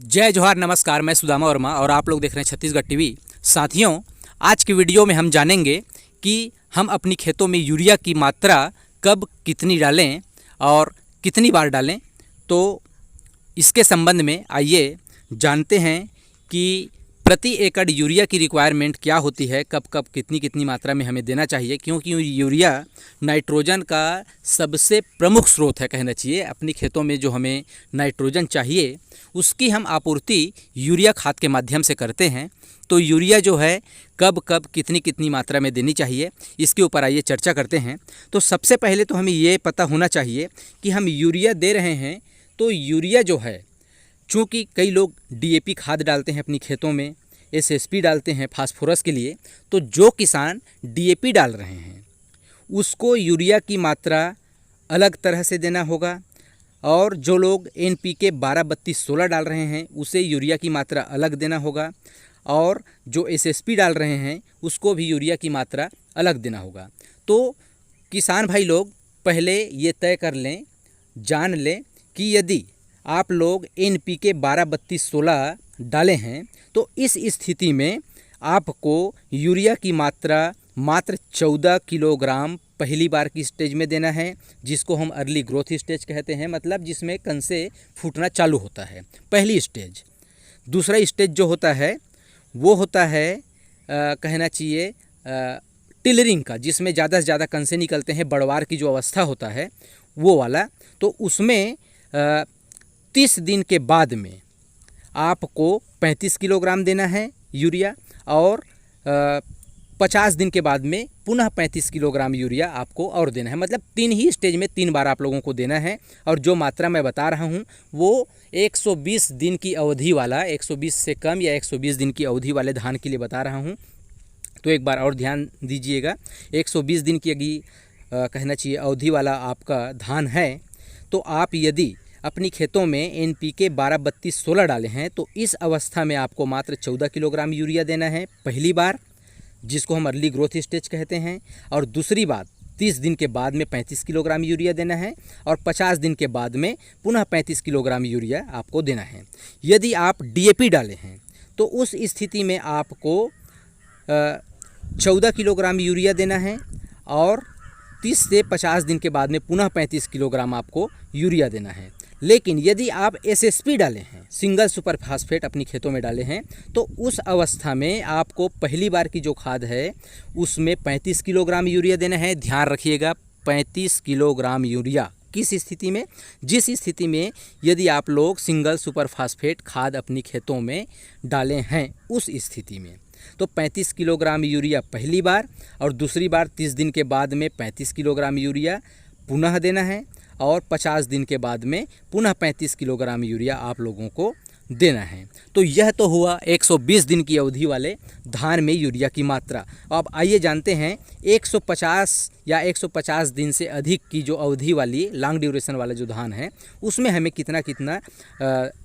जय जोहार, नमस्कार। मैं सुदामा वर्मा और आप लोग देख रहे हैं छत्तीसगढ़ टीवी। साथियों, आज की वीडियो में हम जानेंगे कि हम अपनी खेतों में यूरिया की मात्रा कब कितनी डालें और कितनी बार डालें। तो इसके संबंध में आइए जानते हैं कि प्रति एकड़ यूरिया की रिक्वायरमेंट क्या होती है, कब कब कितनी कितनी मात्रा में हमें देना चाहिए। क्योंकि यूरिया नाइट्रोजन का सबसे प्रमुख स्रोत है, कहना चाहिए। अपनी खेतों में जो हमें नाइट्रोजन चाहिए उसकी हम आपूर्ति यूरिया खाद के माध्यम से करते हैं। तो यूरिया जो है कब कब कितनी कितनी मात्रा में देनी चाहिए, इसके ऊपर आइए चर्चा करते हैं। तो सबसे पहले तो हमें ये पता होना चाहिए कि हम यूरिया दे रहे हैं तो यूरिया जो है, चूँकि कई लोग डीएपी खाद डालते हैं अपनी खेतों में, एसएसपी डालते हैं फास्फोरस के लिए। तो जो किसान डीएपी डाल रहे हैं उसको यूरिया की मात्रा अलग तरह से देना होगा, और जो लोग एनपीके 12-32-16 डाल रहे हैं उसे यूरिया की मात्रा अलग देना होगा, और जो एसएसपी डाल रहे हैं उसको भी यूरिया की मात्रा अलग देना होगा। तो किसान भाई लोग पहले ये तय कर लें, जान लें कि यदि आप लोग एनपीके 12-32-16 डाले हैं तो इस स्थिति में आपको यूरिया की मात्रा मात्र 14 किलोग्राम पहली बार की स्टेज में देना है, जिसको हम अर्ली ग्रोथ स्टेज कहते हैं। मतलब जिसमें कंसे फूटना चालू होता है, पहली स्टेज। दूसरा स्टेज जो होता है वो होता है कहना चाहिए टिलरिंग का, जिसमें ज़्यादा से ज़्यादा कंसे निकलते हैं, बड़वार की जो अवस्था होता है वो वाला। तो उसमें 30 दिन के बाद में आपको 35 किलोग्राम देना है यूरिया, और 50 दिन के बाद में पुनः 35 किलोग्राम यूरिया आपको और देना है। मतलब 3 ही स्टेज में 3 बार आप लोगों को देना है। और जो मात्रा मैं बता रहा हूँ वो 120 दिन की अवधि वाला, 120 से कम या 120 दिन की अवधि वाले धान के लिए बता रहा हूँ। तो एक बार और ध्यान दीजिएगा, 120 दिन की अभी कहना चाहिए अवधि वाला आपका धान है, तो आप यदि अपनी खेतों में एनपीके 12-32-16 डाले हैं तो इस अवस्था में आपको मात्र 14 किलोग्राम यूरिया देना है पहली बार, जिसको हम अर्ली ग्रोथ स्टेज कहते हैं। और दूसरी बात, 30 दिन के बाद में 35 किलोग्राम यूरिया देना है, और 50 दिन के बाद में पुनः 35 किलोग्राम यूरिया आपको देना है। यदि आप डीएपी डाले हैं तो उस स्थिति में आपको 14 किलोग्राम यूरिया देना है, और 30 से 50 दिन के बाद में पुनः 35 किलोग्राम आपको यूरिया देना है। लेकिन यदि आप एसएसपी डाले हैं, सिंगल सुपर फास्फेट अपनी खेतों में डाले हैं, तो उस अवस्था में आपको पहली बार की जो खाद है उसमें 35 किलोग्राम यूरिया देना है। ध्यान रखिएगा, 35 किलोग्राम यूरिया। किस स्थिति में? जिस स्थिति में यदि आप लोग सिंगल सुपर फास्फेट खाद अपनी खेतों में डाले हैं उस स्थिति में। तो 35 किलोग्राम यूरिया पहली बार, और दूसरी बार 30 दिन के बाद में 35 किलोग्राम यूरिया पुनः देना है, और 50 दिन के बाद में पुनः 35 किलोग्राम यूरिया आप लोगों को देना है। तो यह तो हुआ 120 दिन की अवधि वाले धान में यूरिया की मात्रा। अब आइए जानते हैं 150 या 150 दिन से अधिक की जो अवधि वाली लॉन्ग ड्यूरेशन वाला जो धान है उसमें हमें कितना कितना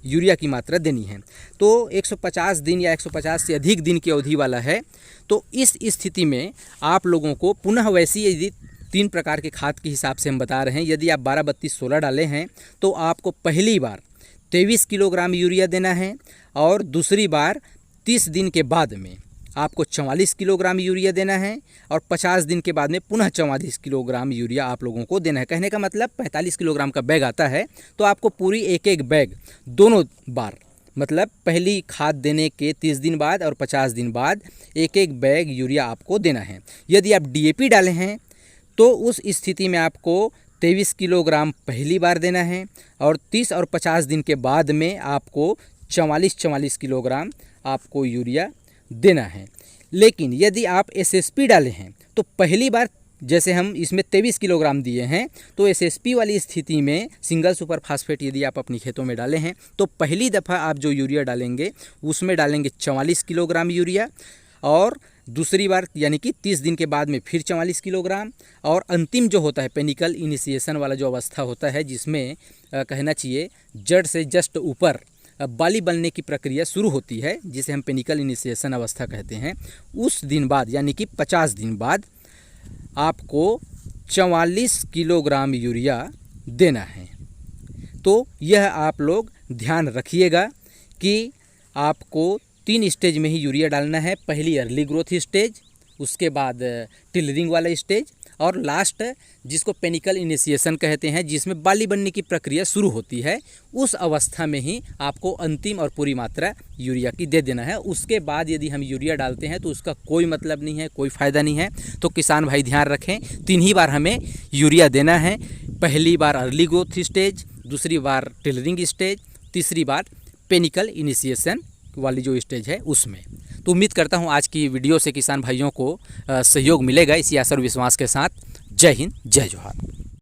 यूरिया की मात्रा देनी है। तो 150 दिन या 150 से अधिक दिन की अवधि वाला है, तो इस स्थिति में आप लोगों को पुनः वैसी यदि 3 प्रकार के खाद के हिसाब से हम बता रहे हैं। यदि आप 12-32-16 डाले हैं तो आपको पहली बार 23 किलोग्राम यूरिया देना है, और दूसरी बार 30 दिन के बाद में आपको 44 किलोग्राम यूरिया देना है, और 50 दिन के बाद में पुनः 44 किलोग्राम यूरिया आप लोगों को देना है। कहने का मतलब 45 किलोग्राम का बैग आता है, तो आपको पूरी एक बैग दोनों बार, मतलब पहली खाद देने के 30 दिन बाद और 50 दिन बाद एक बैग यूरिया आपको देना है। यदि आप डीएपी डाले हैं तो उस स्थिति में आपको 23 किलोग्राम पहली बार देना है, और 30 और 50 दिन के बाद में आपको 44 किलोग्राम आपको यूरिया देना है। लेकिन यदि आप एसएसपी डाले हैं तो पहली बार, जैसे हम इसमें 23 किलोग्राम दिए हैं, तो एसएसपी वाली स्थिति में सिंगल सुपर फास्फेट यदि आप अपनी खेतों में डाले हैं तो पहली दफ़ा आप जो यूरिया डालेंगे उसमें डालेंगे 44 किलोग्राम यूरिया, और दूसरी बार यानी कि 30 दिन के बाद में फिर 44 किलोग्राम, और अंतिम जो होता है पेनिकल इनिशिएशन वाला जो अवस्था होता है, जिसमें कहना चाहिए जड़ से जस्ट ऊपर बाली बनने की प्रक्रिया शुरू होती है, जिसे हम पेनिकल इनिशिएशन अवस्था कहते हैं, उस दिन बाद यानी कि 50 दिन बाद आपको 44 किलोग्राम यूरिया देना है। तो यह आप लोग ध्यान रखिएगा कि आपको 3 स्टेज में ही यूरिया डालना है। पहली अर्ली ग्रोथ स्टेज, उसके बाद टिलरिंग वाला स्टेज, और लास्ट जिसको पेनिकल इनिशिएशन कहते हैं, जिसमें बाली बनने की प्रक्रिया शुरू होती है, उस अवस्था में ही आपको अंतिम और पूरी मात्रा यूरिया की दे देना है। उसके बाद यदि हम यूरिया डालते हैं तो उसका कोई मतलब नहीं है, कोई फ़ायदा नहीं है। तो किसान भाई ध्यान रखें, 3 ही बार हमें यूरिया देना है। पहली बार अर्ली ग्रोथ स्टेज, दूसरी बार टिलरिंग स्टेज, तीसरी बार पेनिकल इनिशिएशन वाली जो स्टेज है उसमें। तो उम्मीद करता हूँ आज की वीडियो से किसान भाइयों को सहयोग मिलेगा, इसी आशा और विश्वास के साथ। जय हिंद, जय जोहार।